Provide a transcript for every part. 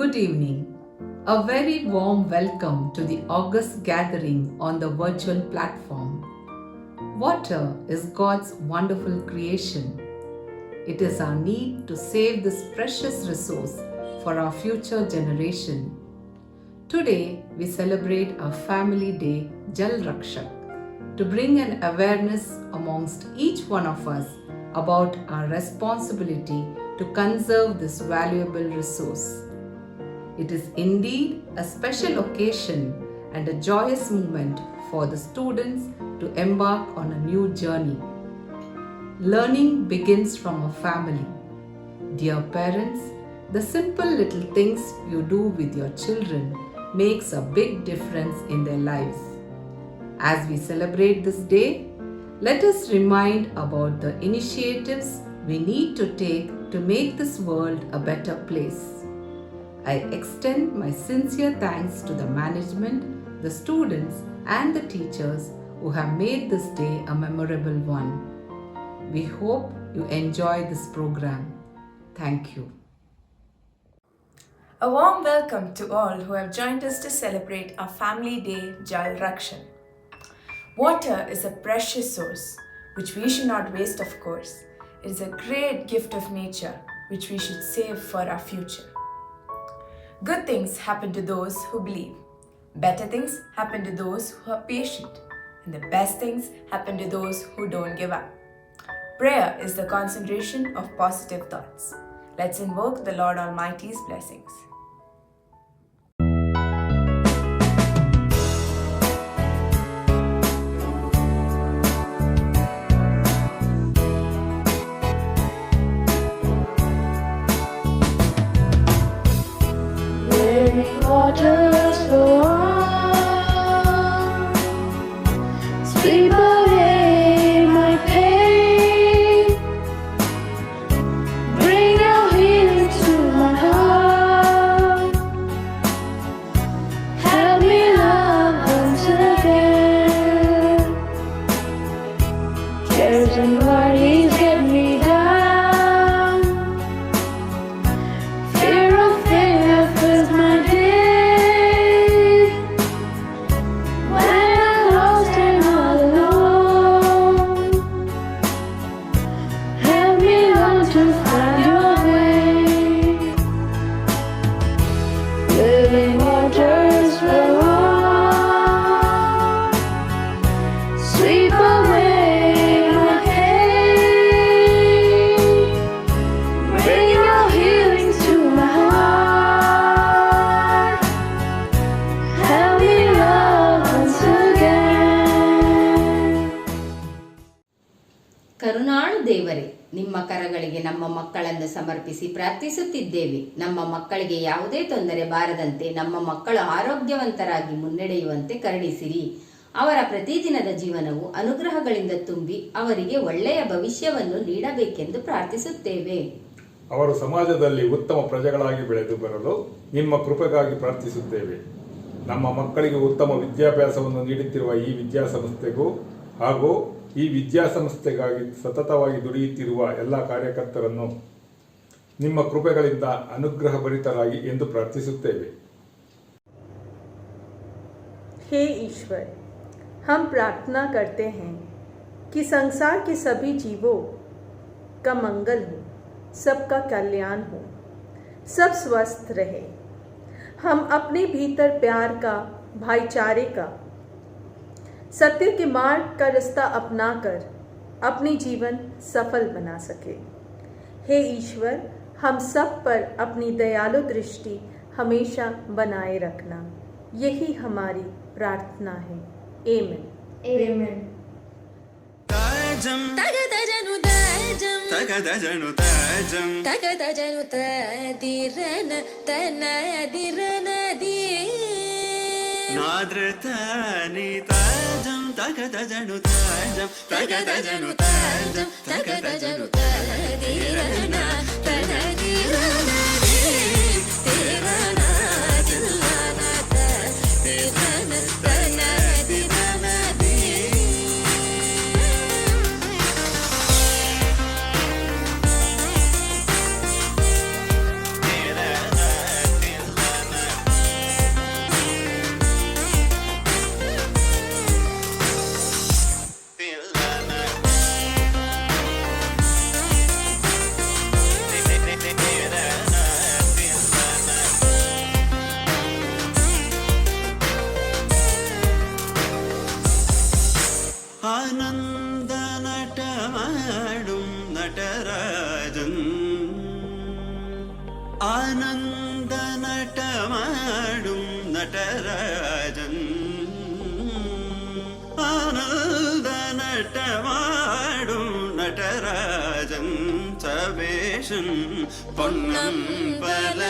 Good evening. A very warm welcome to the August gathering on the virtual platform. Water is God's wonderful creation. It is our need to save this precious resource for our future generation. Today, we celebrate our family day, JAL RAKSHAK, to bring an awareness amongst each one of us about our responsibility to conserve this valuable resource. It is indeed a special occasion and a joyous moment for the students to embark on a new journey. Learning begins from a family. Dear parents, the simple little things you do with your children makes a big difference in their lives. As we celebrate this day, let us remind about the initiatives we need to take to make this world a better place. I extend my sincere thanks to the management, the students and the teachers who have made this day a memorable one. We hope you enjoy this program. Thank you. A warm welcome to all who have joined us to celebrate our Family Day JAL RAKSHAK. Water is a precious source which we should not waste, of course. It is a great gift of nature which we should save for our future. Good things happen to those who believe. Better things happen to those who are patient. And the best things happen to those who don't give up. Prayer is the concentration of positive thoughts. Let's invoke the Lord Almighty's blessings. Waters flow on, sweep away my pain, bring your healing to my heart, help me love once again. Cares and worries get me down, fear fills my day. To find your way, living waters flow on, sweep away my pain, bring your healing to my heart, help me love once again. ಕರುಣಾಳು ದೇವರೇ, ನಿಮ್ಮ ಕರಗಳಿಗೆ ನಮ್ಮ ಮಕ್ಕಳನ್ನು ಸಮರ್ಪಿಸಿ ಪ್ರಾರ್ಥಿಸುತ್ತಿದ್ದೇವೆ. ನಮ್ಮ ಮಕ್ಕಳಿಗೆ ಯಾವುದೇ ತೊಂದರೆ ಬಾರದಂತೆ, ನಮ್ಮ ಮಕ್ಕಳು ಆರೋಗ್ಯವಂತರಾಗಿ ಮುನ್ನಡೆಯುವಂತೆ ಕರುಣಿಸಿರಿ. ಅವರ ಪ್ರತಿದಿನದ ಜೀವನವು ಅನುಗ್ರಹಗಳಿಂದ ತುಂಬಿ ಅವರಿಗೆ ಒಳ್ಳೆಯ ಭವಿಷ್ಯವನ್ನು ನೀಡಬೇಕೆಂದು ಪ್ರಾರ್ಥಿಸುತ್ತೇವೆ. ಅವರು ಸಮಾಜದಲ್ಲಿ ಉತ್ತಮ ಪ್ರಜೆಗಳಾಗಿ ಬೆಳೆದು ಬರಲು ನಿಮ್ಮ ಕೃಪೆಗಾಗಿ ಪ್ರಾರ್ಥಿಸುತ್ತೇವೆ. ನಮ್ಮ ಮಕ್ಕಳಿಗೆ ಉತ್ತಮ ವಿದ್ಯಾಭ್ಯಾಸವನ್ನು ನೀಡುತ್ತಿರುವ ಈ ವಿದ್ಯಾಸಂಸ್ಥೆಗೂ ಹಾಗೂ ಈ ವಿದ್ಯಾಸಂಸ್ಥೆಗಾಗಿ ಸತತವಾಗಿ ದುಡಿಯುತ್ತಿರುವ ಎಲ್ಲ ಕಾರ್ಯಕರ್ತರನ್ನು ನಿಮ್ಮ ಕೃಪೆಗಳಿಂದ ಅನುಗ್ರಹಭರಿತರಾಗಿ ಎಂದು ಪ್ರಾರ್ಥಿಸುತ್ತೇವೆ. हे ईश्वर, हम प्रार्थना करते हैं कि संसार के सभी जीवों का मंगल हो, सबका कल्याण हो, सब स्वस्थ रहे। हम अपने भीतर प्यार का, भाईचारे का, सत्य के मार्ग का रास्ता अपनाकर अपनी जीवन सफल बना सके। हे ईश्वर, हम सब पर अपनी दयालु दृष्टि हमेशा बनाए रखना, यही हमारी प्रार्थना है। आमीन। Amen. ताजम तगदजनु ताजम तगदजनु ताजम तगदजनु तादिरन तनदिरन दी नाद्रतानि ताजम तगदजनु ताजम तगदजनु ताजम तगदजनु तादिरन तनदिरन दी तेरन दिलना तेरन तनदिरन दी तेरन நடராஜன் ஆனந்த நட்டமாடும் நடராஜன் சவேஷன் பொன்னம் பல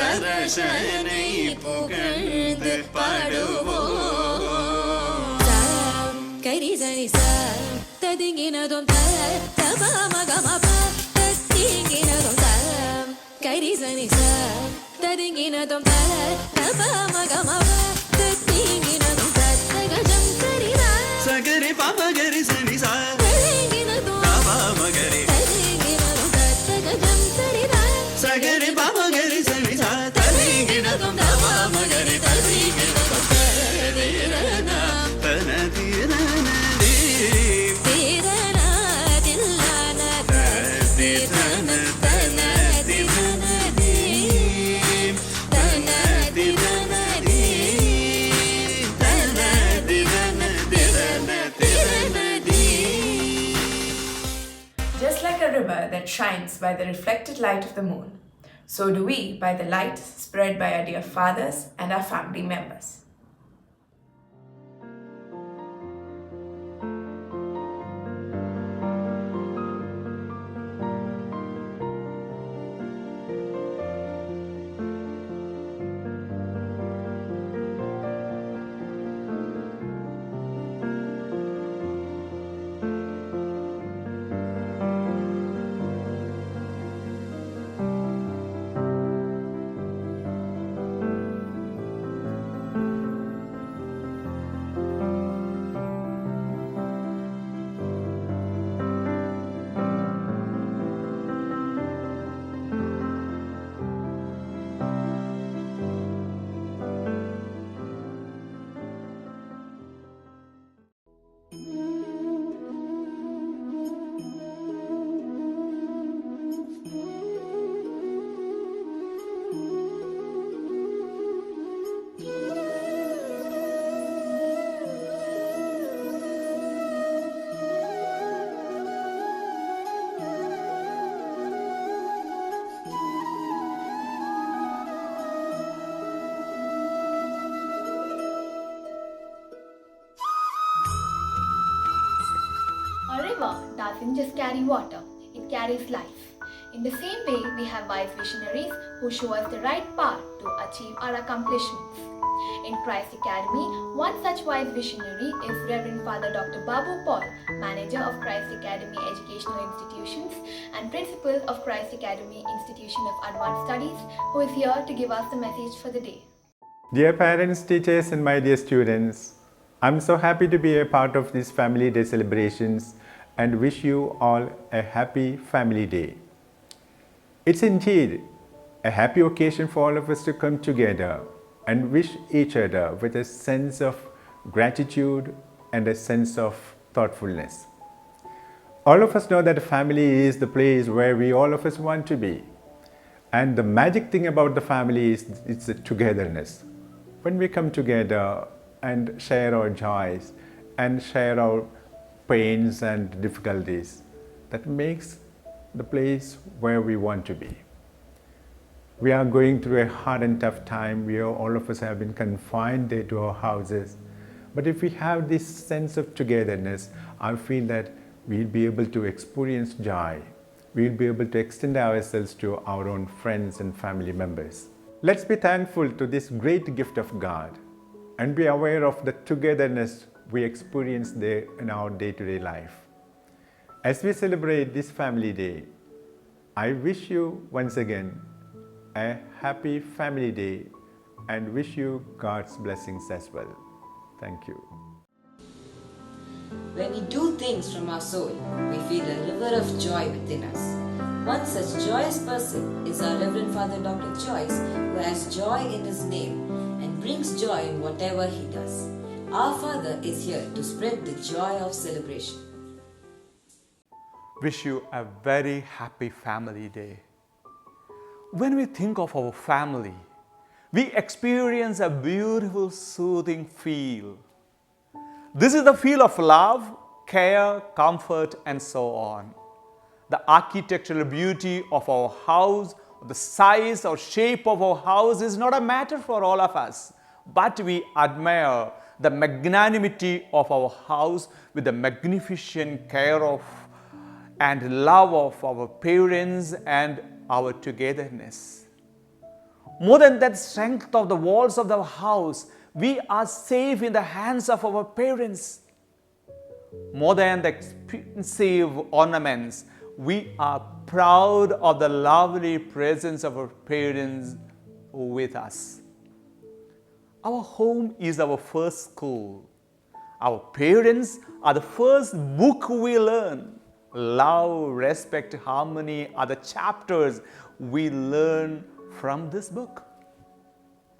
தரசனை புகழ்ந்து பாடுவோம் கரி சரி ச ததிங்கினதும் த தப மகம ப ததிங்கினதும் த கரி சரி ச ததிங்கினதும் த தப மகம ப ததிங்கினதும் த தகஜம் சரி ர சகரி பமகரி சனி சா ததிங்கினதும் தப மகரி ததிங்கினதும் த தகஜம் சரி ர சகரி பமகரி சனி சா ததிங்கினதும் தப மகரி ததிங்கினதும் ததிரன தனதிரன தீரன தில்லன ததிரன தனதிரன Just like a river that shines by the reflected light of the moon, so do we by the light spread by our dear fathers and our family members. A river doesn't just carry water, it carries life. In the same way, we have wise visionaries who show us the right path to achieve our accomplishments. In Christ Academy, one such wise visionary is Reverend Father Dr. Babu Paul, manager of Christ Academy Educational Institutions and principal of Christ Academy Institution of Advanced Studies, who is here to give us the message for the day. Dear parents, teachers and my dear students, I'm so happy to be a part of these Family Day celebrations and wish you all a happy Family Day. It's indeed a happy occasion for all of us to come together and wish each other with a sense of gratitude and a sense of thoughtfulness. All of us know that family is the place where we all of us want to be. And the magic thing about the family is it's the togetherness. When we come together and share our joys and share our pains and difficulties, that makes the place where we want to be. We are going through a hard and tough time. All of us have been confined there to our houses. But if we have this sense of togetherness, I feel that we'll be able to experience joy. We'll be able to extend ourselves to our own friends and family members. Let's be thankful to this great gift of God and be aware of the togetherness we experience there in our day-to-day life. As we celebrate this Family Day, I wish you once again a happy Family Day and wish you God's blessings as well. Thank you. When we do things from our soul, we feel a river of joy within us. One such joyous person is our Reverend Father Dr. Joyce, who has joy in his name and brings joy in whatever he does. Our Father is here to spread the joy of celebration. Wish you a very happy Family Day. When we think of our family, we experience a beautiful, soothing feel. This is the feel of love, care, comfort, and so on. The architectural beauty of our house, the size or shape of our house is not a matter for all of us. but we admire the magnanimity of our house with the magnificent care of and love of our parents and our togetherness. More than that strength of the walls of the house, we are safe in the hands of our parents. More than the expensive ornaments, we are proud of the lovely presence of our parents with us. Our home is our first school. Our parents are the first book we learn. Love, respect, harmony are the chapters we learn from this book.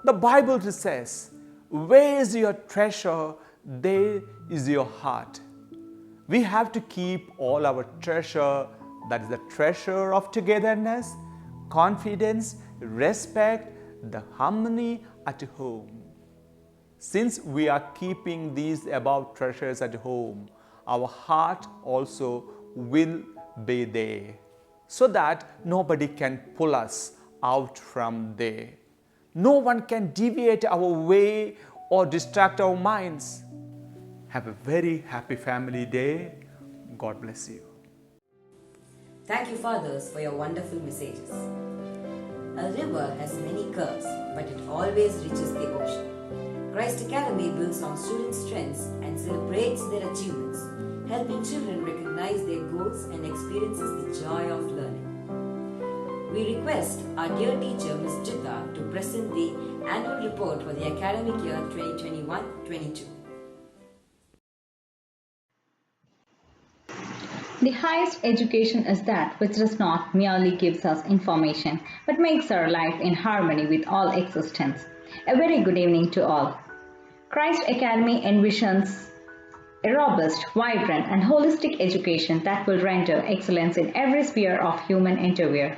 The Bible says, "Where is your treasure, there is your heart." We have to keep all our treasure, that is the treasure of togetherness, confidence, respect, the harmony at home. Since we are keeping these above treasures at home, our heart also will be there, so that nobody can pull us out from there. No one can deviate our way or distract our minds. Have a very happy family day. God bless you. Thank you, fathers, for your wonderful messages. A river has many curves, but it always reaches the ocean. Christ Academy builds on students' strengths and celebrates their achievements, helping children recognize their goals and experiences the joy of learning. We request our dear teacher, Ms. Jita, to present the annual report for the academic year 2021-22. The highest education is that which does not merely gives us information, but makes our life in harmony with all existence. A very good evening to all. Christ Academy envisions a robust, vibrant and holistic education that will render excellence in every sphere of human endeavor.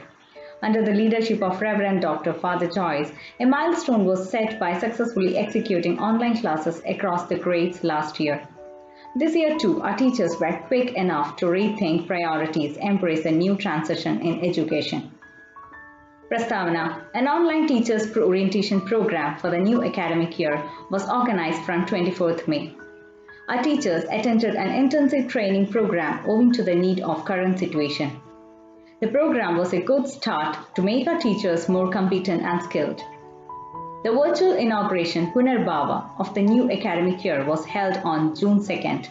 Under the leadership of Reverend Dr. Father Joyce, a milestone was set by successfully executing online classes across the grades last year. This year too, our teachers were quick enough to rethink priorities, embrace a new transition in education. Prastavana, an online teachers orientation program for the new academic year, was organized from 24th May. Our teachers attended an intensive training program owing to the need of current situation. The program was a good start to make our teachers more competent and skilled. The virtual inauguration Punarbhava of the new academic year was held on June 2nd.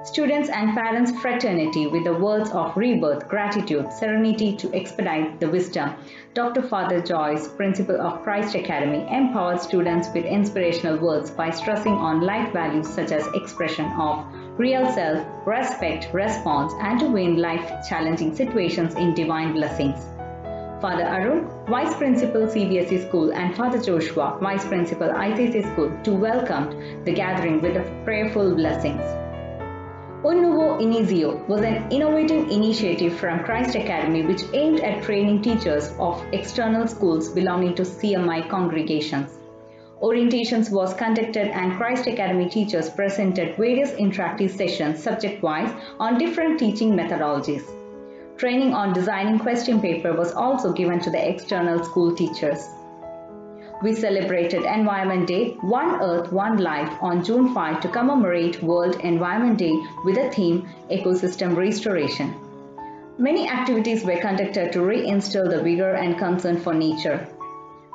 Students and parents fraternity with the words of rebirth, gratitude, serenity to expedite the wisdom. Dr. Father Joyce, Principal of Christ Academy, empowered students with inspirational words by stressing on life values such as expression of real self, respect, response, and to win life-challenging situations in divine blessings. Father Arun, Vice Principal CBSE School, and Father Joshua, Vice Principal ICC School, too welcomed the gathering with the prayerful blessings. Un Nuevo Inicio was an innovative initiative from Christ Academy which aimed at training teachers of external schools belonging to CMI congregations. Orientations was conducted and Christ Academy teachers presented various interactive sessions subject-wise on different teaching methodologies. Training on designing question paper was also given to the external school teachers. We celebrated Environment Day, One Earth, One Life on June 5 to commemorate World Environment Day with the theme Ecosystem Restoration. Many activities were conducted to reinstill the vigor and concern for nature.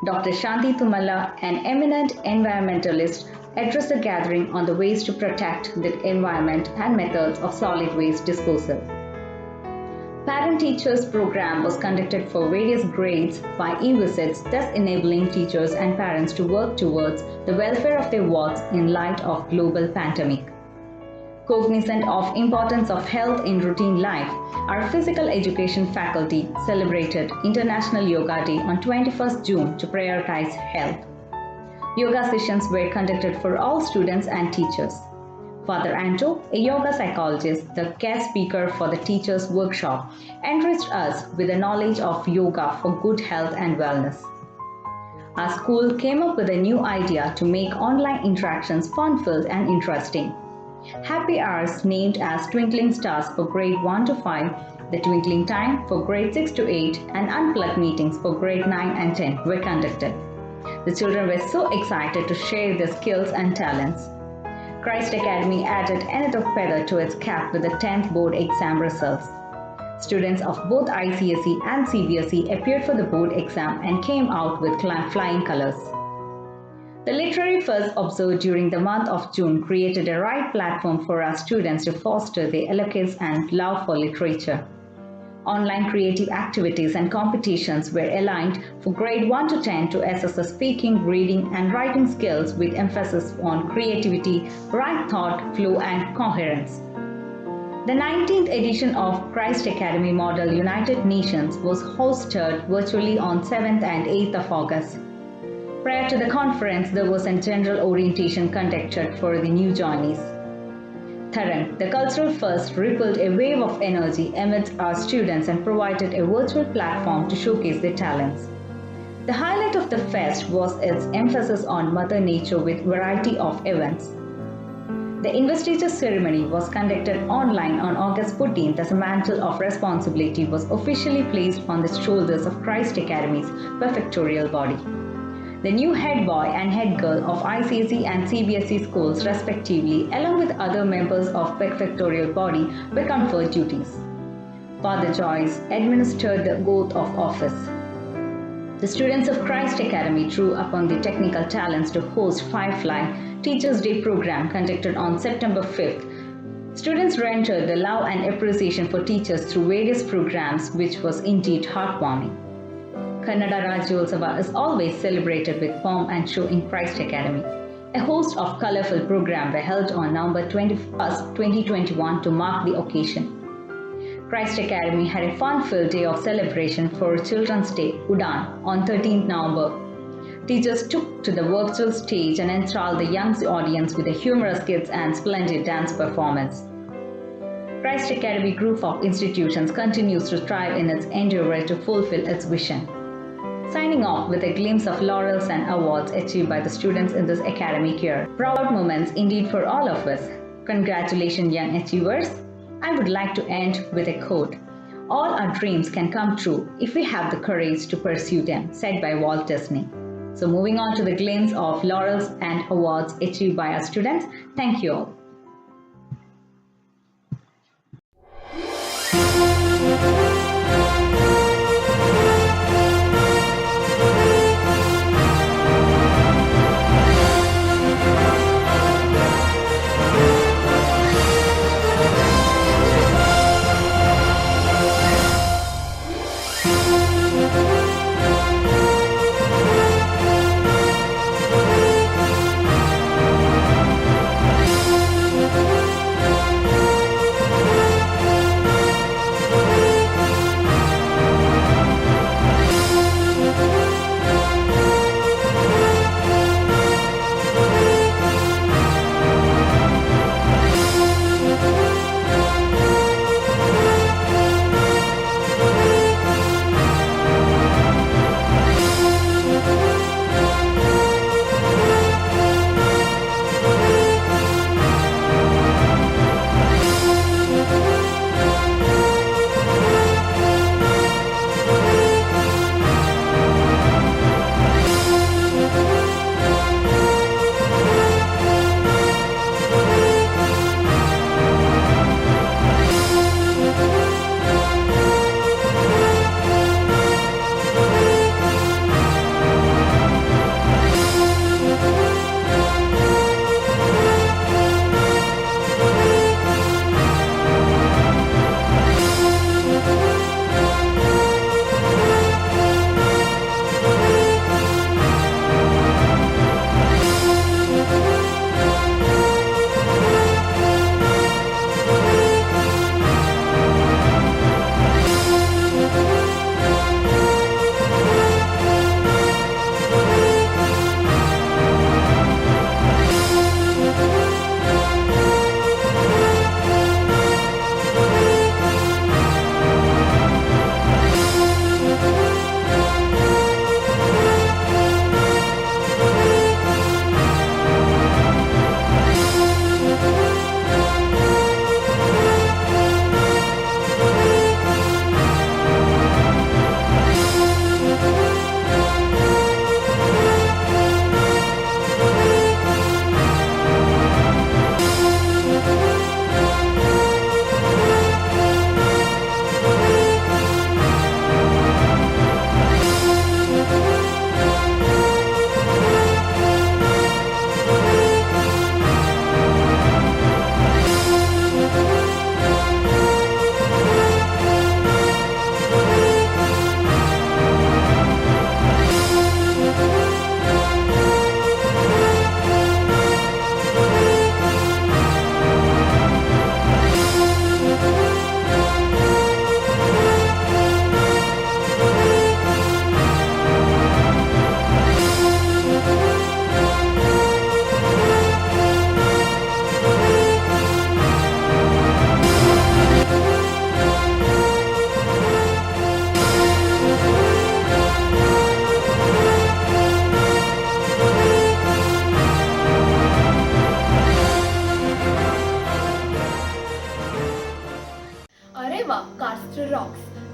Dr. Shanti Tumala, an eminent environmentalist, addressed the gathering on the ways to protect the environment and methods of solid waste disposal. Parent-Teachers program was conducted for various grades by e-visits, thus enabling teachers and parents to work towards the welfare of their wards in light of global pandemic. Cognizant of importance of health in routine life, our physical education faculty celebrated International Yoga Day on 21st June to prioritize health. Yoga sessions were conducted for all students and teachers. Father Anto, a yoga psychologist, the guest speaker for the teachers' workshop, enriched us with the knowledge of yoga for good health and wellness. Our school came up with a new idea to make online interactions fun-filled and interesting. Happy hours named as Twinkling Stars for grade 1 to 5, the Twinkling Time for grade 6 to 8, and Unplugged meetings for grade 9 and 10 were conducted. The children were so excited to share their skills and talents. Christ Academy added another feather to its cap with the 10th board exam results. Students of both ICSE and CBSE appeared for the board exam and came out with flying colors. The literary fest observed during the month of June created a right platform for our students to foster their eloquence and love for literature. Online creative activities and competitions were aligned for grade 1 to 10 to assess the speaking, reading, and writing skills with emphasis on creativity, right thought, flow, and coherence. The 19th edition of Christ Academy Model United Nations was hosted virtually on 7th and 8th of August. Prior to the conference, there was a general orientation conducted for the new joinees. Tharan, the cultural fest, rippled a wave of energy amidst our students and provided a virtual platform to showcase their talents. The highlight of the fest was its emphasis on Mother Nature with variety of events. The investiture ceremony was conducted online on August 14th as a mantle of responsibility was officially placed on the shoulders of Christ Academy's prefectorial body. The new head boy and head girl of ICSE and CBSE schools respectively, along with other members of prefectorial body, were conferred duties. Father Joyce administered the oath of office. The students of Christ Academy drew upon the technical talents to host Firefly Teachers' Day program conducted on September 5th. Students rendered the love and appreciation for teachers through various programs, which was indeed heartwarming. Kannada Rajyotsava is always celebrated with pomp and show in Christ Academy. A host of colorful programs were held on November 21st, 2021 to mark the occasion. Christ Academy had a fun-filled day of celebration for Children's Day, Udan, on 13th November. Teachers took to the virtual stage and enthralled the young audience with a humorous skits and splendid dance performance. Christ Academy Group of Institutions continues to strive in its endeavor to fulfill its vision. Signing off with a glimpse of laurels and awards achieved by the students in this academic year. Proud moments indeed for all of us. Congratulations, young achievers. I would like to end with a quote. All our dreams can come true if we have the courage to pursue them, said by Walt Disney. So moving on to the glimpse of laurels and awards achieved by our students. Thank you all.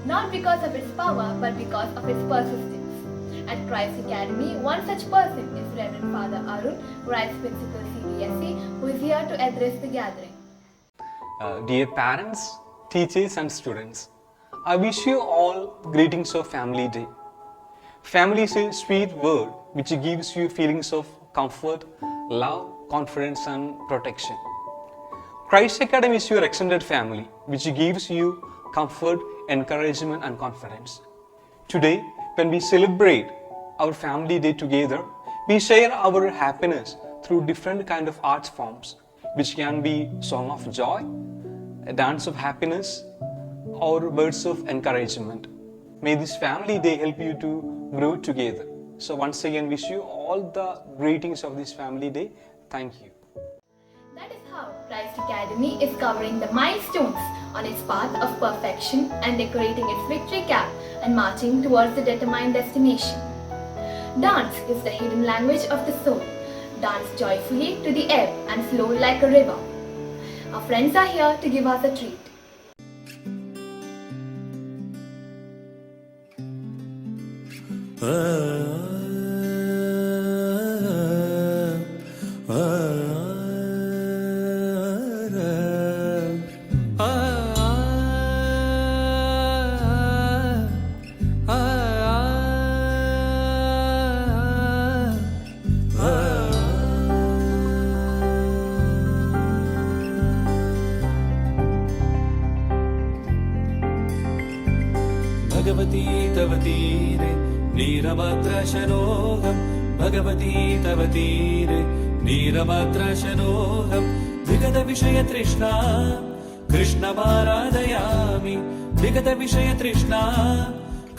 not because of its power, but because of its persistence. At Christ Academy, one such person is Reverend Father Arun, Christ Principal CBSE, who is here to address the gathering. Dear parents, teachers and students, I wish you all greetings of Family Day. Family is a sweet word which gives you feelings of comfort, love, confidence and protection. Christ Academy is your extended family which gives you comfort, encouragement and confidence. Today, when we celebrate our Family Day together, we share our happiness through different kind of art forms, which can be song of joy, a dance of happiness, or words of encouragement. May this Family Day help you to grow together. So once again, wish you all the greetings of this Family Day. Thank you. That is how Christ Academy is covering the milestones on its path of perfection and decorating its victory cap and marching towards the determined destination. Dance is the hidden language of the soul. Dance joyfully to the ebb and flow like a river. Our friends are here to give us a treat. Bhagwati तव तीरे नीरमात्रशनोऽहं भगवती तव तीरे नीरमात्रशनोऽहं विगतविषयतृष्णा कृष्णमाराधयामि विगतविषयतृष्णा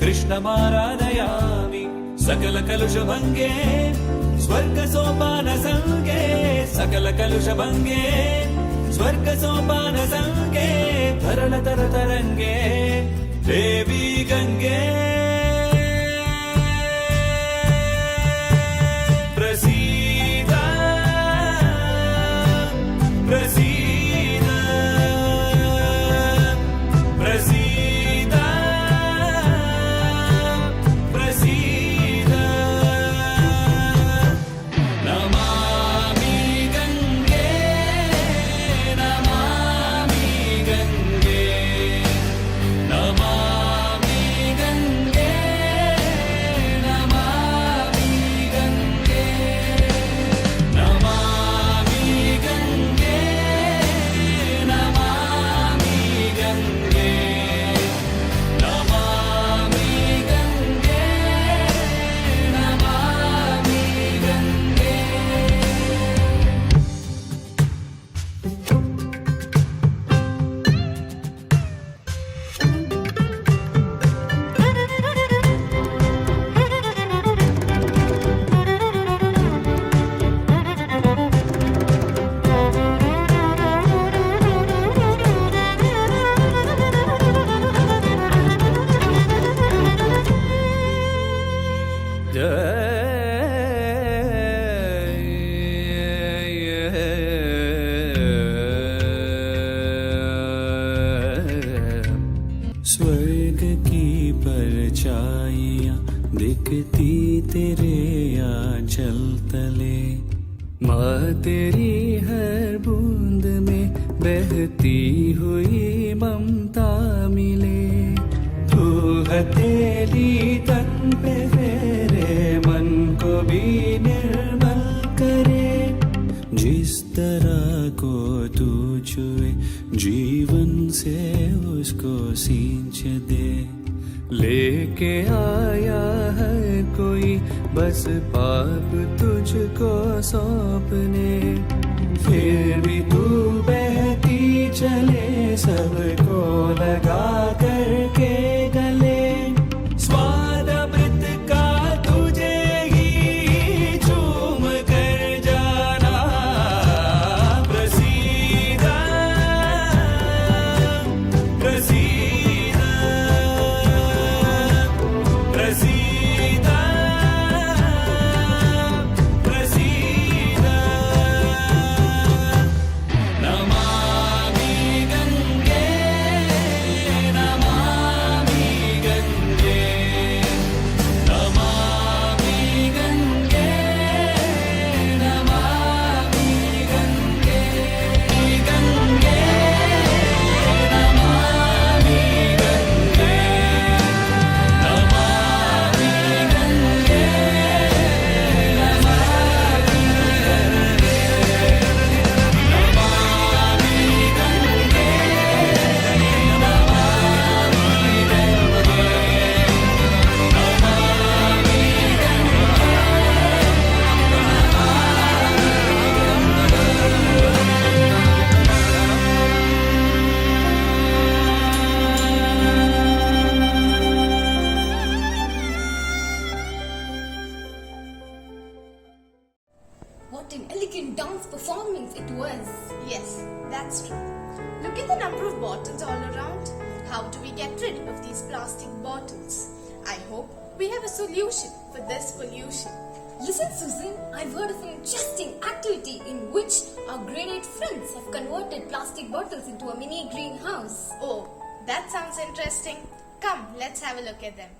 कृष्णमाराधयामि सकलकलुषभङ्गे स्वर्गसोपानसङ्गे सकलकलुषभङ्गे स्वर्गसोपानसङ्गे तरलतरतरङ्गे देवी गंगे प्रसीद प्रसीद प्रसीद प्रसीद नमामि गंगे नमामि गंगे नमामि गंगे नमामि गंगे नमामि गंगे नमामि गंगे नमामि गंगे नमामि गंगे स्वर्ग की परछाइयाँ दिखती तेरे आंचल तले माँ तेरी हर बूंद में बहती हुई ममता मिले तू हथेली तन पे फेरे मन को भी निर्मल करे जिस तरह को तू छुए जीवन से उसको सींच दे लेके आया है कोई बस पाप तुझको सौंपने फिर भी तू बहती चले सबको लगा करके गले स्वाद अमृत का तुझे ही चूम कर जाना प्रसीद प्रसीद प्रसीद प्रसीद Namami Gange Namami performance it was. Yes, that's true. Look at the number of bottles all around. How do we get rid of these plastic bottles? I hope we have a solution for this pollution. Listen, Susan, I've heard of an interesting activity in which our grade 8 friends have converted plastic bottles into a mini greenhouse. Oh, that sounds interesting. Come, let's have a look at them.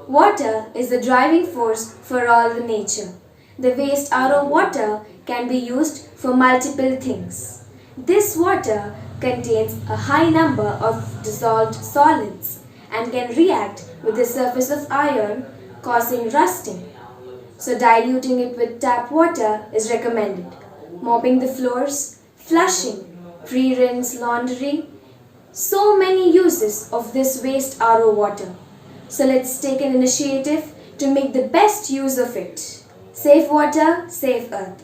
Water is the driving force for all the nature. The waste RO water can be used for multiple things. This water contains a high number of dissolved solids and can react with the surface of iron, causing rusting. So diluting it with tap water is recommended. Mopping the floors, flushing, pre-rinse laundry. So many uses of this waste RO water. So let's take an initiative to make the best use of it. Save water, save earth.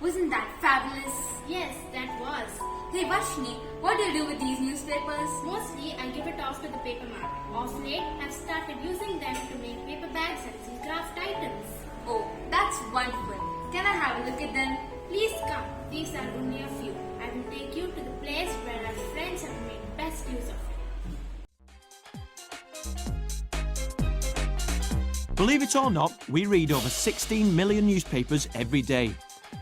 Wasn't that fabulous? Yes, that was. Hey Vashni, what do you do with these newspapers? Mostly I give it off to the paper man. Of late, I've started using them to make paper bags and some craft items. Oh, that's wonderful. Can I have a look at them? Please come. These are only a few. I will take you to the place where our friends have made best use of it. Believe it or not, we read over 16 million newspapers every day.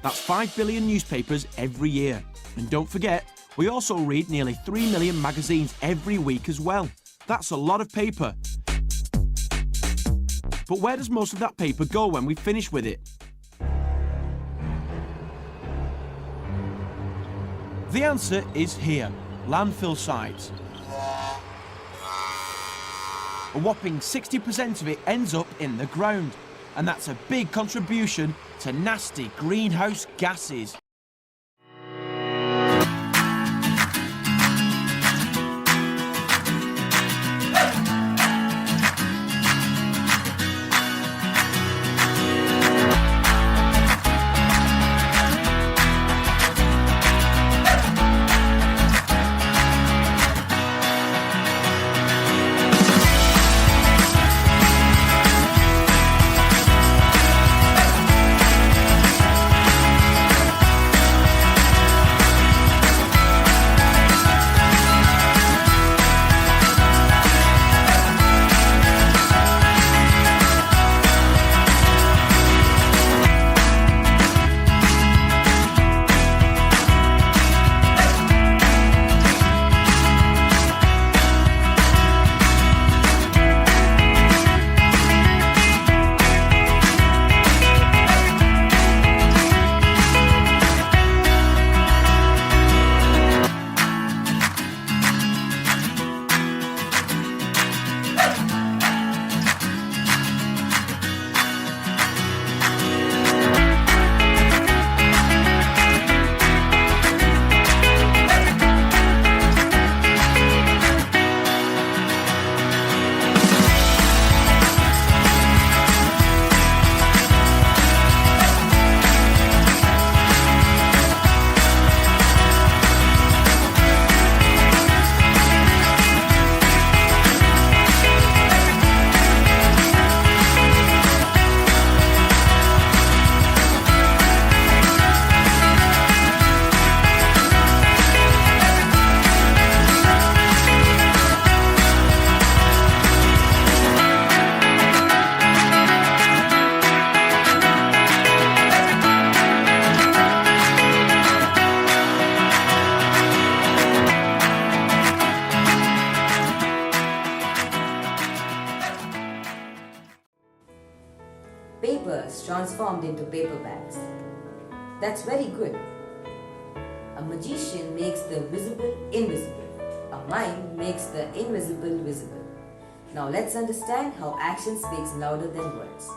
That's 5 billion newspapers every year. And don't forget, we also read nearly 3 million magazines every week as well. That's a lot of paper. But where does most of that paper go when we finish with it? The answer is here, landfill sites. A whopping 60% of it ends up in the ground, and that's a big contribution to nasty greenhouse gases. Papers transformed into paper bags. That's very good. A magician makes the visible invisible. A mind makes the invisible visible. Now let's understand how action speaks louder than words.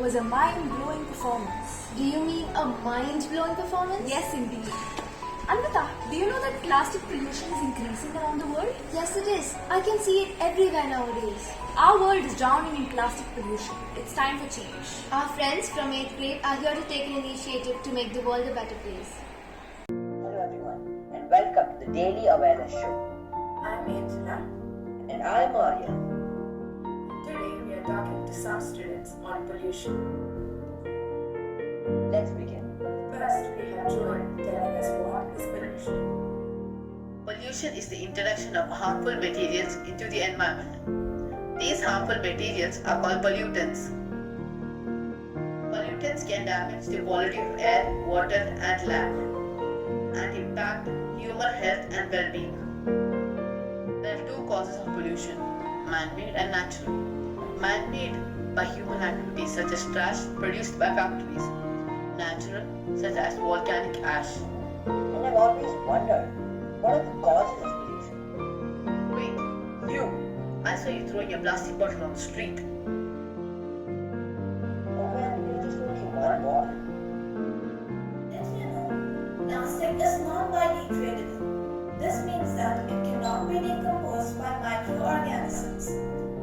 was a mind-blowing performance. Do you mean a mind-blowing performance? Yes, indeed. Anvita, do you know that plastic pollution is increasing around the world? Yes, it is. I can see it everywhere nowadays. Our world is drowning in plastic pollution. It's time for change. Our friends from 8th grade are here to take an initiative to make the world a better place. Hello everyone and welcome to the Daily Awareness Show. I'm Angela. And I'm Arya. Today we are talking to some students on pollution. Let's begin. First, we have Joy telling us what is pollution. Pollution is the introduction of harmful materials into the environment. These harmful materials are called pollutants. Pollutants can damage the quality of air, water, and land, and impact human health and well-being. There are two causes of pollution, man-made and natural. Man-made by human activities such as trash produced by factories. Natural, such as volcanic ash. And I've always wondered, what are the causes of pollution? Wait, you! I saw you throwing a plastic bottle on the street. Oh well, you're just only one bottle. Did you know, plastic is non-biodegradable. This means that it cannot be decomposed by microorganisms.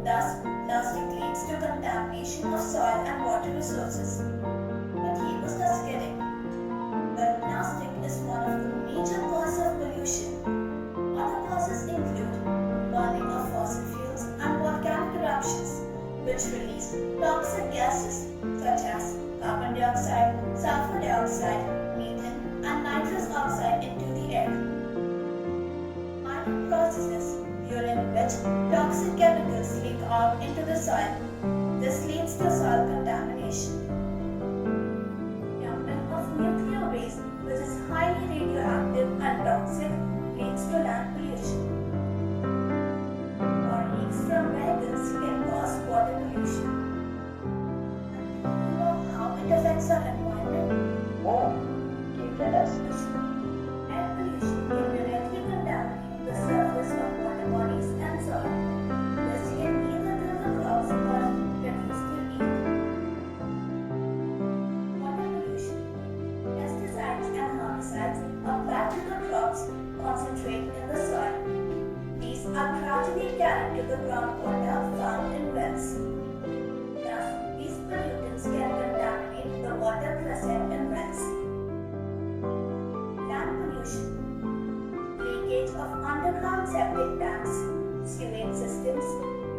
Thus, plastic leads to contamination of soil and water resources. But he was just kidding. Well, plastic is one of the major causes of pollution. Other causes include burning of fossil fuels and volcanic eruptions, which release toxic gases such as carbon dioxide, sulfur dioxide, methane, and nitrous oxide into the air. Mining processes during which toxic chemicals leak out into the soil. This leads to soil contamination. Nuclear waste, which is highly radioactive and toxic, leads to land pollution. Or leaks from vehicles can cause water pollution. And do you know how it affects our environment? Oh, can you tell us? Air pollution can directly contaminate the surface of water bodies and soil. This can either kill the crops or reduce their yield. Pesticides and herbicides applied to the crops concentrate in the soil. These are gradually carried to the groundwater found in wells. Thus, these pollutants can contaminate the water present in wells. Land pollution. Leakage of underground septic tanks, sewage systems,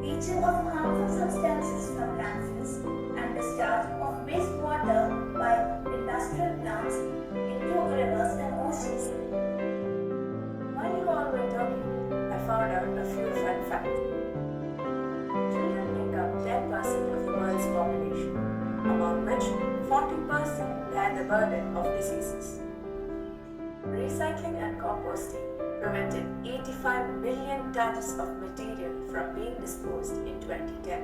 leaching of harmful substances from landfills, and discharge of wastewater by industrial plants into rivers and oceans. While you all were talking, I found out a few fun facts. Children make up 10% of the world's population, among which 40% bear the burden of diseases. Recycling and composting prevented 85 million tons of material from being disposed in 2010.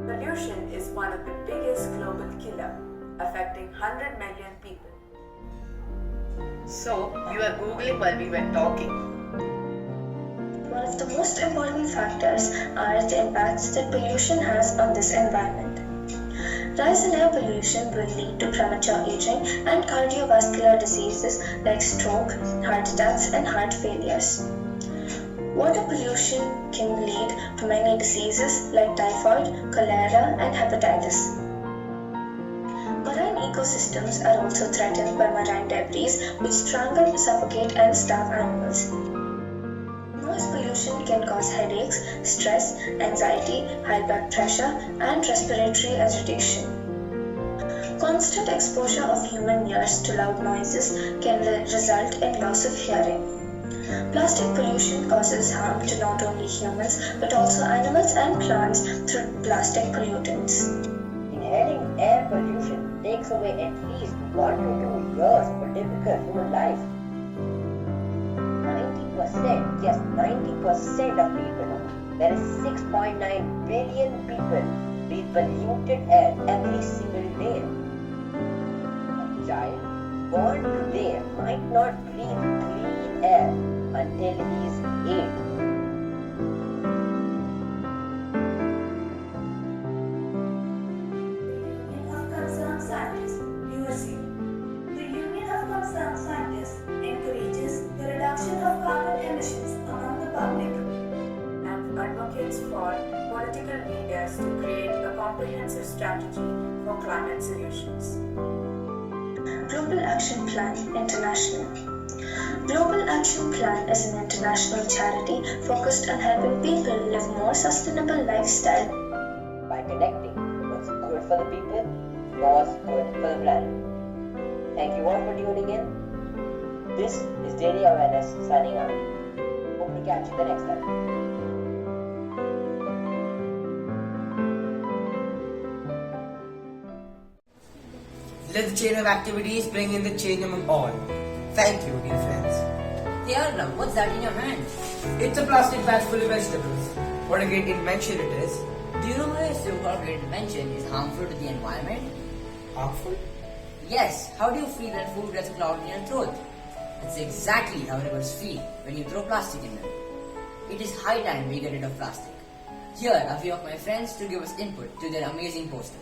Pollution is one of the biggest global killer, affecting 100 million people. So, you were Googling while we were talking. One of the most important factors are the impacts that pollution has on this environment. Rise in air pollution will lead to premature aging and cardiovascular diseases like stroke, heart attacks, and heart failures. Water pollution can lead to many diseases like typhoid, cholera, and hepatitis. Marine ecosystems are also threatened by marine debris which strangle, suffocate, and starve animals. Noise pollution can cause headaches, stress, anxiety, high blood pressure, and respiratory agitation. Constant exposure of human ears to loud noises can result in loss of hearing. Plastic pollution causes harm to not only humans but also animals and plants through plastic pollutants. Inhaling air pollution takes away at least 1 to 2 years of a typical human life. 90%, yes, 90% of people, that is 6.9 billion people, breathe polluted air every single day. A child born today might not breathe clean air until he is 8. it's for political leaders to create a comprehensive strategy for climate solutions. Global Action Plan International. Global Action Plan is an international charity focused on helping people live more sustainable lifestyle by connecting what's good for the people was good for the planet. Thank you all for tuning in. This is Daily Awareness signing out. Hope to catch you the next time. Let the chain of activities bring in the change among all. Thank you, dear friends. Hey Arnab, what's that in your hand? It's a plastic bag full of vegetables. What a great invention it is. Do you know why a so-called great invention is harmful to the environment? Harmful? Yes. How do you feel when food gets clogged in your throat? It's exactly how rivers feel when you throw plastic in them. It is high time we get rid of plastic. Here are a few of my friends to give us input to their amazing posters.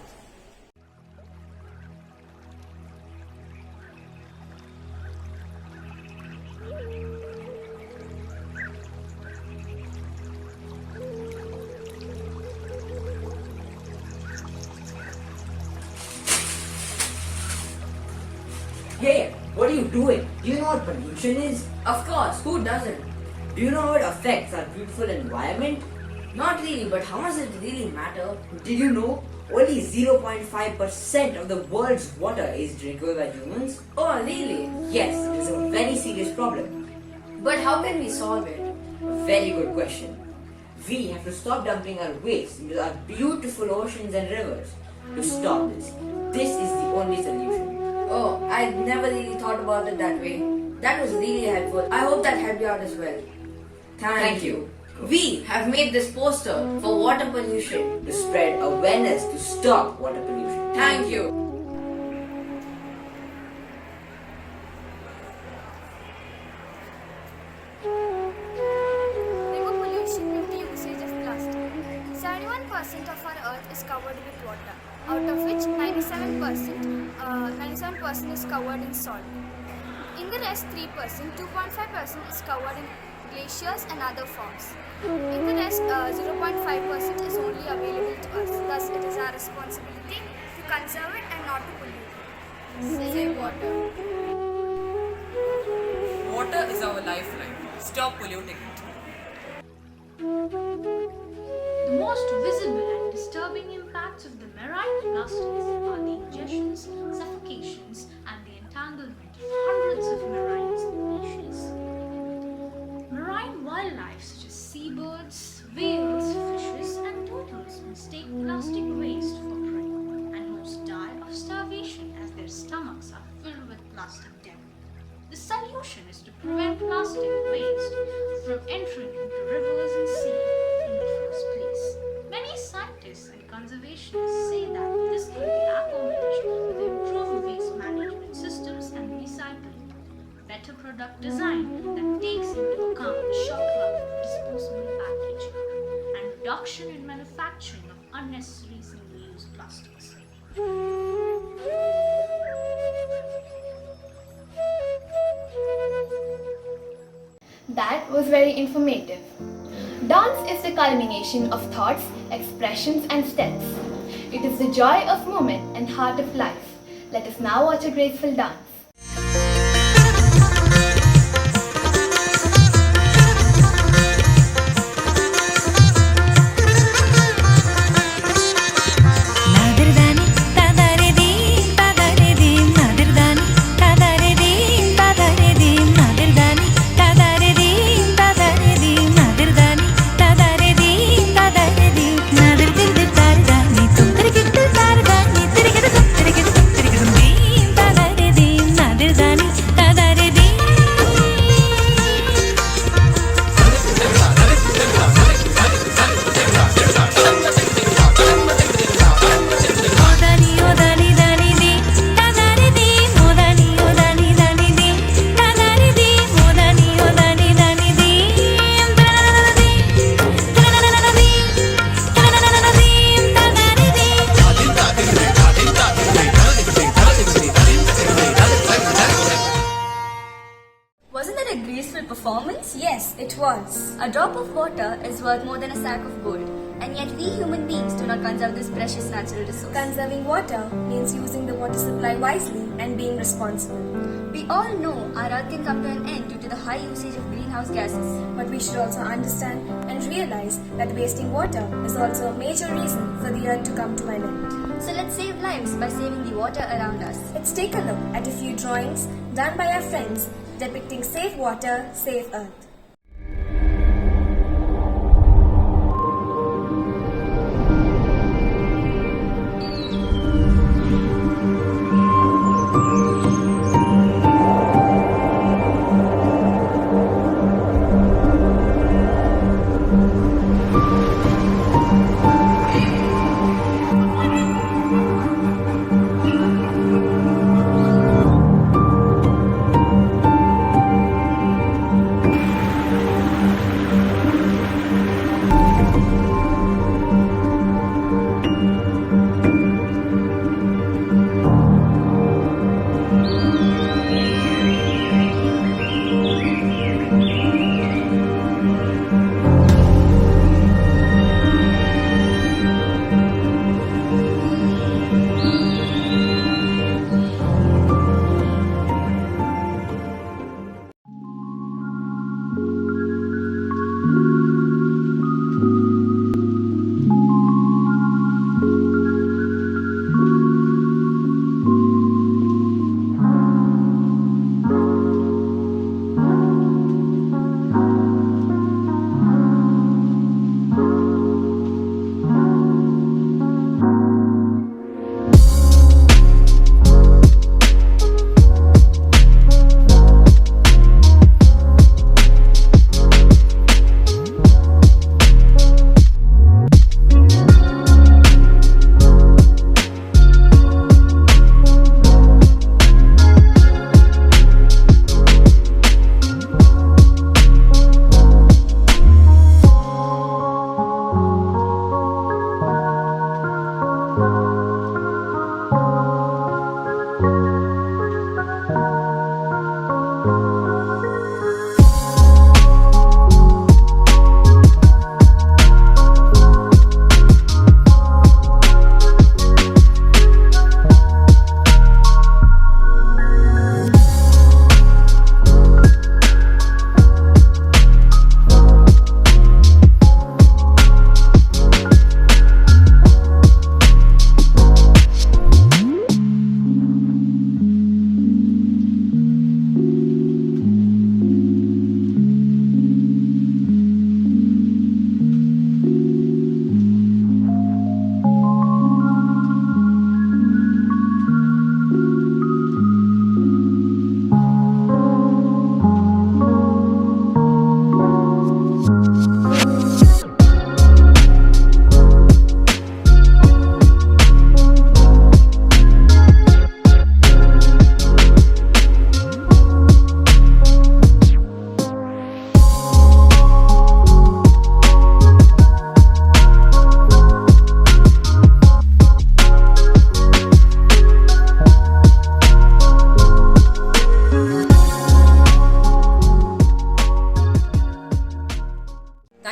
Hey, what are you doing? Do you know what pollution is? Of course, who doesn't? Do you know how it affects our beautiful environment? Not really, but how much does it really matter? Did you know only 0.5% of the world's water is drinkable by humans? Oh, really? Yes, it is a very serious problem. But how can we solve it? A very good question. We have to stop dumping our waste into our beautiful oceans and rivers. To stop this is the only solution. Oh, I never really thought about it that way. That was really helpful. I hope that helped you out as well. Thank you. We have made this poster for water pollution to spread awareness to stop water pollution. Thank you. River pollution due to usage of plastic. 71% of our earth is covered with water, out of which 97% is covered in salt. In the rest 3%, 2.5% is covered in glaciers and other forms. In the rest 0.5% is only available to us. Thus it is our responsibility to conserve it and not to pollute it. Save water. Water is our lifeline. Stop polluting it. The most visible and disturbing impacts of the marine plastics are the ingestions, suffocations, and the entanglement of hundreds of marine species. Marine wildlife such as seabirds, whales, fishes, and turtles mistake plastic waste for prey, and most die of starvation as their stomachs are filled with plastic debris. The solution is to prevent plastic waste from entering into rivers and sea in the first place. Many scientists and conservationists say that this could be accomplished with improved waste management systems and recycling, better product design that takes into account the shock life of disposable packaging, and reduction in manufacturing of unnecessary single-use plastics. That was very informative. Dance is the culmination of thoughts, expressions, and steps. It is the joy of movement and heart of life. Let us now watch a graceful dance. Thank you. loss. A drop of water is worth more than a sack of gold, and yet we human beings do not conserve this precious natural resource. Conserving water means using the water supply wisely and being responsible. We all know our Earth can come to an end due to the high usage of greenhouse gases. But we should also understand and realize that wasting water is also a major reason for the Earth to come to an end. So let's save lives by saving the water around us. Let's take a look at a few drawings done by our friends depicting Save Water, Save Earth.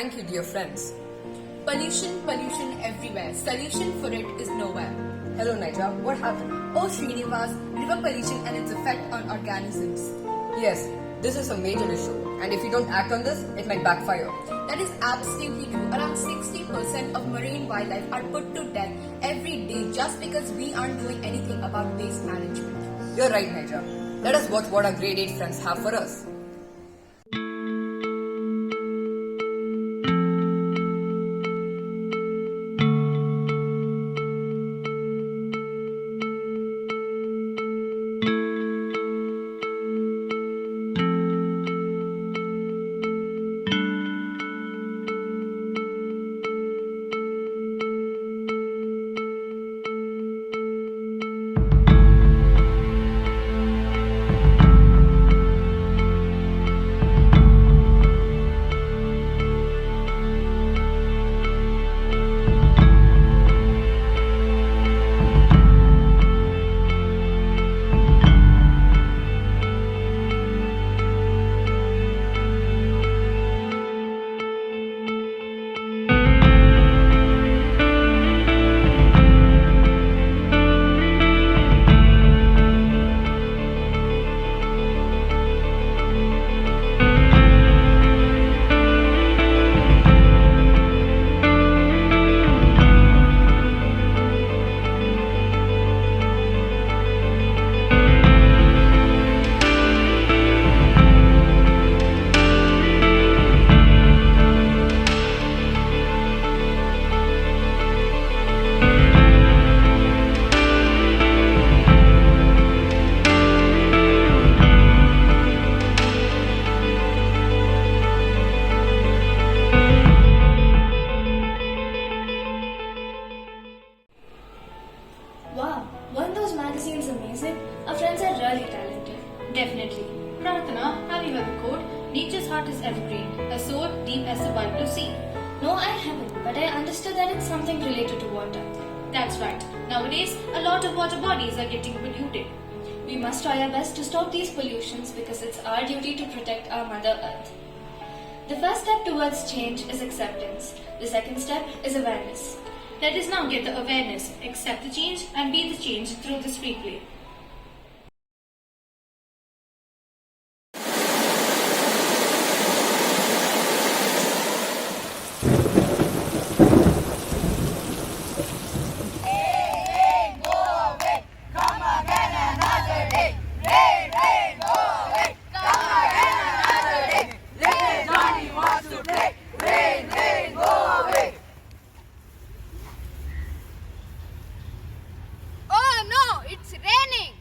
Thank you, dear friends. Pollution everywhere. Solution for it is nowhere. Hello, Naija. What happened? Oh, Srinivas, river pollution and its effect on organisms. Yes, this is a major issue, and if we don't act on this, it might backfire. That is absolutely true. Around 60% of marine wildlife are put to death every day just because we aren't doing anything about waste management. You're right, Naija. Let us watch what our grade 8 friends have for us. but I understood that it's something related to water. That's right. Nowadays, a lot of water bodies are getting polluted. We must try our best to stop these pollutions because it's our duty to protect our Mother Earth. The first step towards change is acceptance. The second step is awareness. Let us now get the awareness, accept the change, and be the change through this replay. Oh no, it's raining!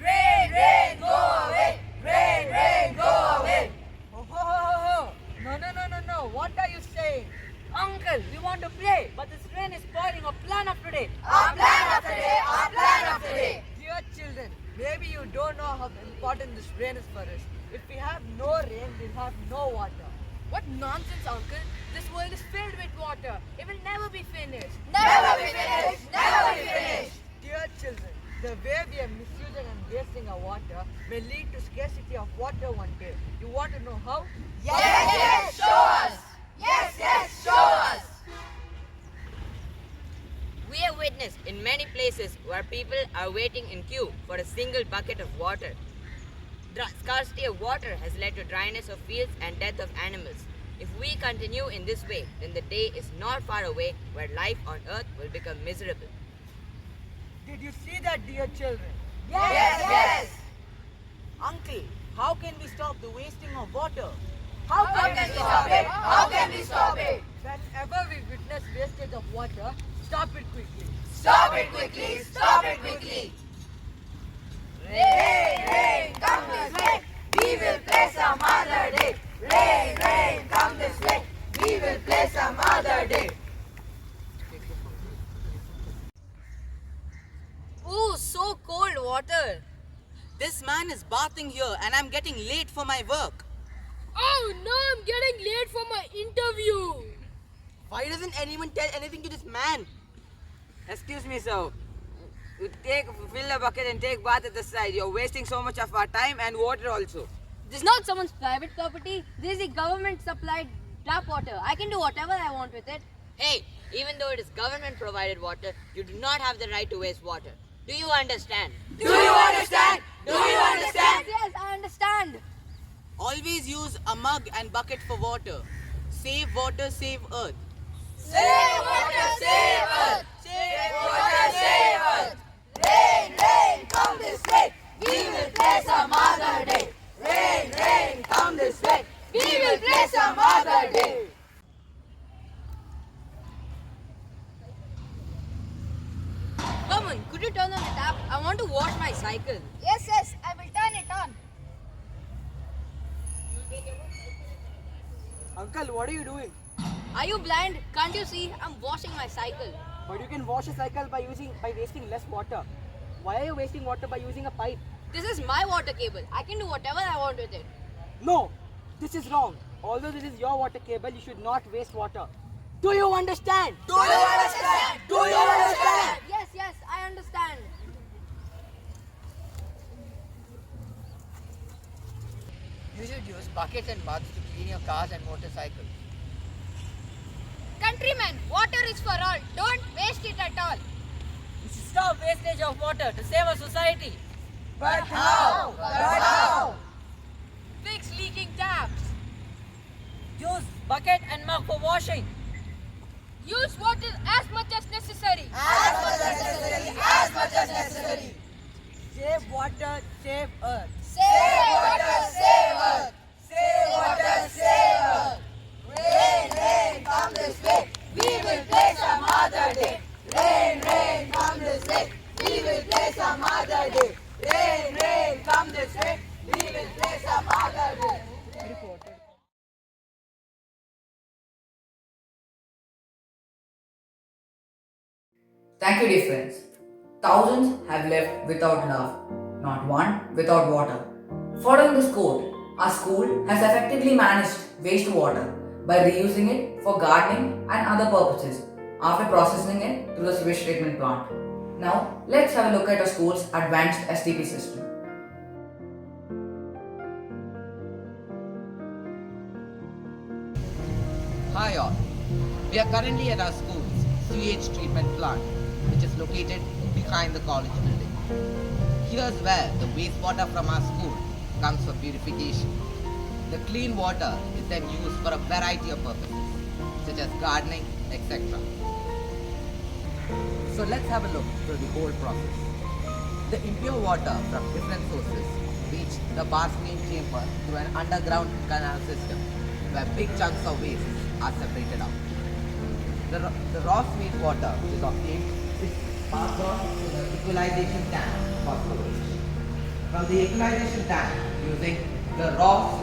Rain, rain, go away! Rain, rain, go away! Oh, no, what are you saying? Uncle, we want to play, but this rain is spoiling our plan of today. Our plan of today, our plan of today! Dear children, maybe you don't know how important this rain is for us. If we have no rain, we'll have no water. What nonsense, Uncle. This world is filled with water. It will never be finished. Never be finished! Never be finished! Dear children, the way we are misusing and wasting our water may lead to scarcity of water one day. You want to know how? Yes, show us! Yes, show us! We have witnessed in many places where people are waiting in queue for a single bucket of water. Scarcity of water has led to dryness of fields and death of animals. If we continue in this way, then the day is not far away where life on earth will become miserable. Did you see that, dear children? Yes. Uncle, how can we stop the wasting of water? How can we stop it? How can we stop it? Whenever we witness wastage of water, stop it quickly. Stop it quickly! Stop it quickly! Rain, rain, come this way. We will play some other day. Rain, rain, come this way. We will play some other day. Oh, so cold water. This man is bathing here and I'm getting late for my work. Oh no, I'm getting late for my interview. Why doesn't anyone tell anything to this man? Excuse me, sir. Fill a bucket and take bath at the side. You're wasting so much of our time and water also. This is not someone's private property. This is the government supplied tap water. I can do whatever I want with it. Hey, even though it is government provided water, you do not have the right to waste water. Do you understand? Do you understand? Do you understand? Yes, I understand. Always use a mug and bucket for water. Save water, save earth. Save water, save earth. Save water, save earth. Rain, rain, come this way. We will play some other day. Rain, rain, come this way. We will play some other day. Woman, could you turn on the tap? I want to wash my cycle. Yes, I will turn it on. Uncle, what are you doing? Are you blind? Can't you see? I'm washing my cycle. But you can wash a cycle by wasting less water. Why are you wasting water by using a pipe? This is my water cable. I can do whatever I want with it. No, this is wrong. Although this is your water cable, you should not waste water. Do you understand? Do you understand? Do you understand? Yes, I understand. You should use buckets and mugs to clean your cars and motorcycles. Countrymen, water is for all. Don't waste it at all. We should stop wastage of water to save our society. But how? But how? Fix leaking taps. Use bucket and mug for washing. Use water as much as necessary. As much as necessary. As much as necessary. Save water, save earth. Save water, save earth. Save water, save earth. Rain, rain, come this way. We will play some other day. Rain, rain, come this way. We will play some other day. Rain, rain, come this way. We will play some other day. Thank you, dear friends. Thousands have left without love, not one without water. Following this quote, our school has effectively managed wastewater by reusing it for gardening and other purposes after processing it through the sewage treatment plant. Now, let's have a look at our school's advanced STP system. Hi all. We are currently at our school's sewage treatment plant, which is located behind the college building. Here's where the wastewater from our school comes for purification. The clean water is then used for a variety of purposes, such as gardening, etc. So let's have a look through the whole process. The impure water from different sources reach the barscreen chamber through an underground canal system, where big chunks of waste are separated out. The raw sweet water which is obtained is passed on to the equalization tank for storage. From the equalization tank, using the raw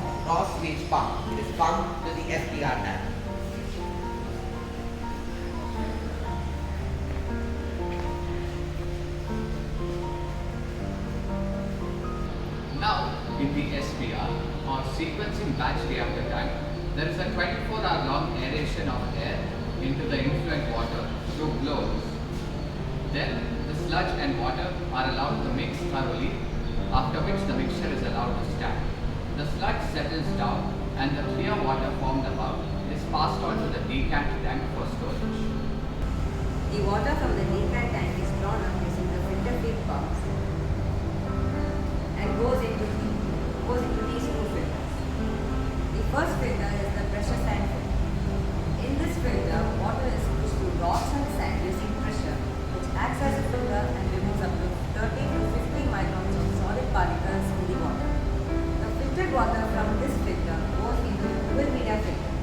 sewage pump, it is pumped to the SPR tank. Now, in the SPR or sequencing batch reactor tank, there is a 24-hour long aeration of air into the influent water through blowers. Then, the sludge and water are allowed to mix thoroughly, after which the mixture is allowed to stand. The sludge settles down and the clear water formed above is passed on to the decant tank for storage. The water from the decant tank is drawn up using the filter feed pumps and goes into these two filters. The first filter is the pressure sand filter. In this filter, water is pushed through rocks and sand using pressure, which acts as a filter and removes up to 30 to 50 microns of solid particles in the water. The filtered water from this filter goes into the dual media filter.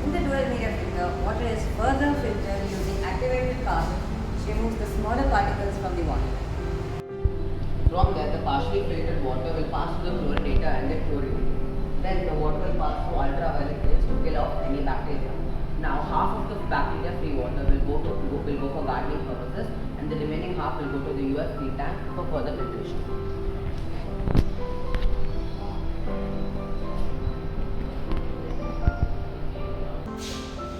In the dual media filter, water is further filtered using activated carbon, which removes the smaller particles from the water. From there, the partially filtered water will pass to the fluoridator and get fluoridated. Then the water will pass through ultraviolet rays to kill off any bacteria. Now, half of the bacteria-free water will go for gardening purposes, and the remaining half will go to the UFP tank for further filtration.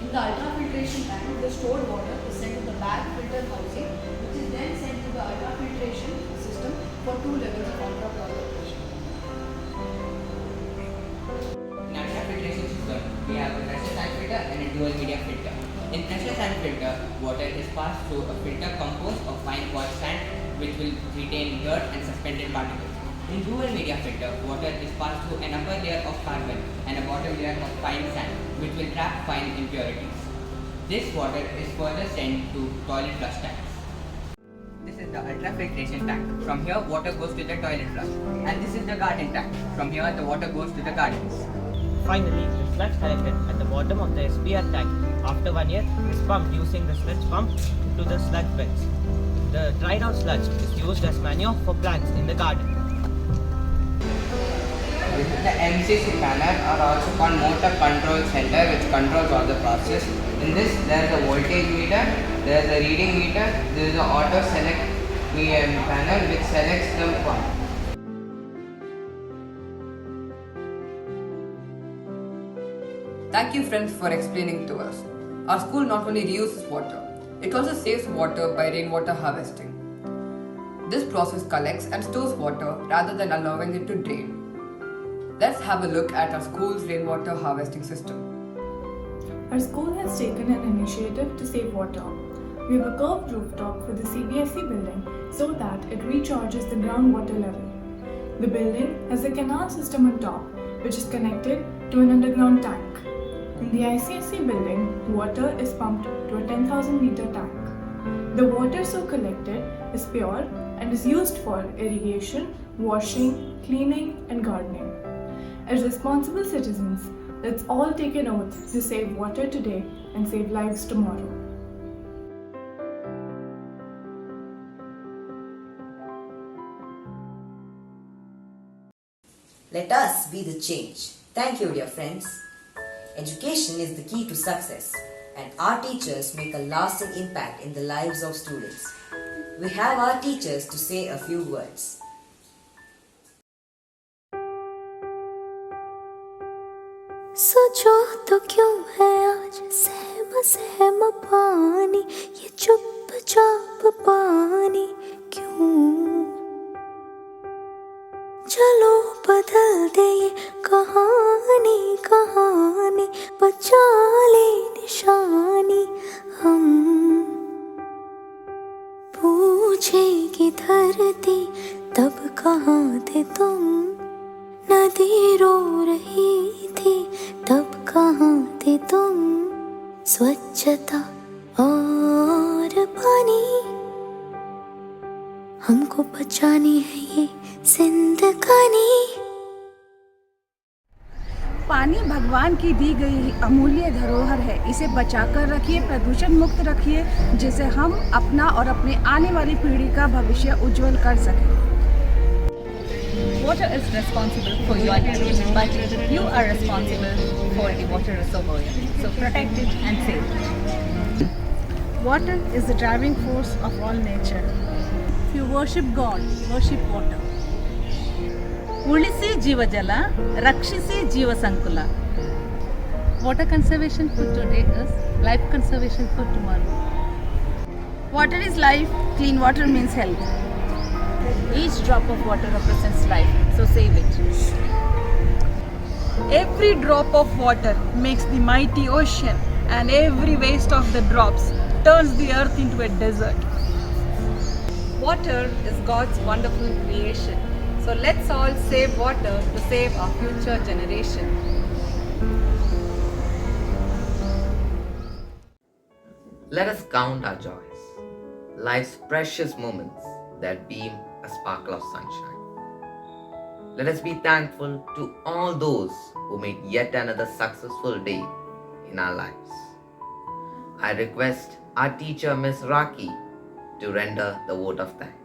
In the ultrafiltration tank, the stored water is sent to the bag filter housing, which is then sent to the ultrafiltration system for 2 levels of ultrafiltration. In ultrafiltration system, we have a pressure sand filter and a dual media filter. In pressure sand filter, water is passed through a filter composed of fine quartz sand, which will retain dirt and suspended particles. In dual media filter, water is passed through an upper layer of carbon and a bottom layer of fine sand, which will trap fine impurities. This water is further sent to toilet flush tanks. This is the ultrafiltration tank. From here, water goes to the toilet flush. And this is the garden tank. From here, the water goes to the gardens. Finally, the sludge collected at the bottom of the SPR tank after 1 year is pumped using the sludge pump to the sludge beds. The dried out sludge is used as manure for plants in the garden. This is the MCC panel, or also called motor control center, which controls all the process. In this, there is a voltage meter, there is a reading meter, there is an auto select panel which selects the pump. Thank you friends for explaining to us. Our school not only reuses water, it also saves water by rainwater harvesting. This process collects and stores water rather than allowing it to drain. Let's have a look at our school's rainwater harvesting system. Our school has taken an initiative to save water. We have a curved rooftop for the CBSE building so that it recharges the groundwater level. The building has a canal system on top, which is connected to an underground tank. In the ICSE building, water is pumped to a 10,000 litre tank. The water so collected is pure and is used for irrigation, washing, cleaning and gardening. As responsible citizens, let's all take an oath to save water today and save lives tomorrow. Let us be the change. Thank you, dear friends. Education is the key to success, and our teachers make a lasting impact in the lives of students. We have our teachers to say a few words. So तो क्यों है आज सहम सहम पानी, ये चुपचाप पानी क्यों? चलो बदल दे ये कहानी कहानी, बचा ले निशानी हम। पूछेगी धरती तब कहाँ थे तुम, नदी रो रही थी तब कहाँ थे तुम। स्वच्छता और पानी हमको बचानी है ये जिंदगानी। पानी भगवान की दी गई अमूल्य धरोहर है, इसे बचाकर रखिए, प्रदूषण मुक्त रखिए, जिससे हम अपना और अपने आने वाली पीढ़ी का भविष्य उज्जवल कर सकें। Water is responsible for your health, but you are responsible for the water reservoir. So protect it and save it. Water is the driving force of all nature. If you worship God, worship water. ಉಳಿಸಿ ಜೀವಜಲ, ರಕ್ಷಿಸಿ ಜೀವ ಸಂಕುಲ. Water conservation for today is life conservation for tomorrow. Water is life, clean water means health. Each drop of water represents life, so save it. Every drop of water makes the mighty ocean, and every waste of the drops turns the earth into a desert. Water is God's wonderful creation. So let's all save water to save our future generation. Let us count our joys, life's precious moments that beam a sparkle of sunshine. Let us be thankful to all those who made yet another successful day in our lives. I request our teacher Miss Raki to render the vote of thanks.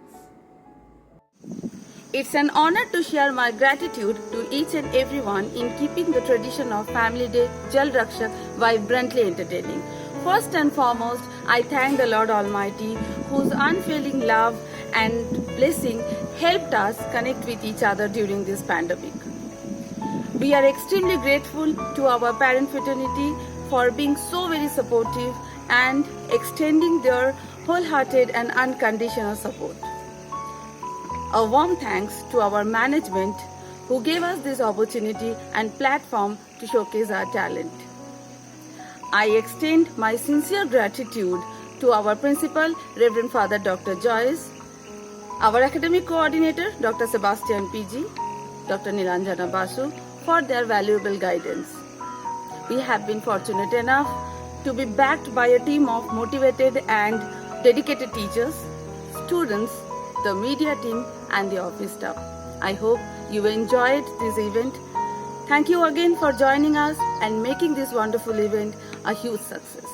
It's an honor to share my gratitude to each and everyone in keeping the tradition of Family Day JAL RAKSHAK vibrantly entertaining. First and foremost, I thank the Lord Almighty, whose unfailing love and blessing helped us connect with each other during this pandemic. We are extremely grateful to our parent fraternity for being so very supportive and extending their wholehearted and unconditional support. A warm thanks to our management who gave us this opportunity and platform to showcase our talent. I extend my sincere gratitude to our principal, Reverend Father Dr. Joyce, our academic coordinator, Dr. Sebastian PG, Dr. Nilanjana Basu, for their valuable guidance. We have been fortunate enough to be backed by a team of motivated and dedicated teachers, students, the media team and the office staff. I hope you enjoyed this event. Thank you again for joining us and making this wonderful event a huge success.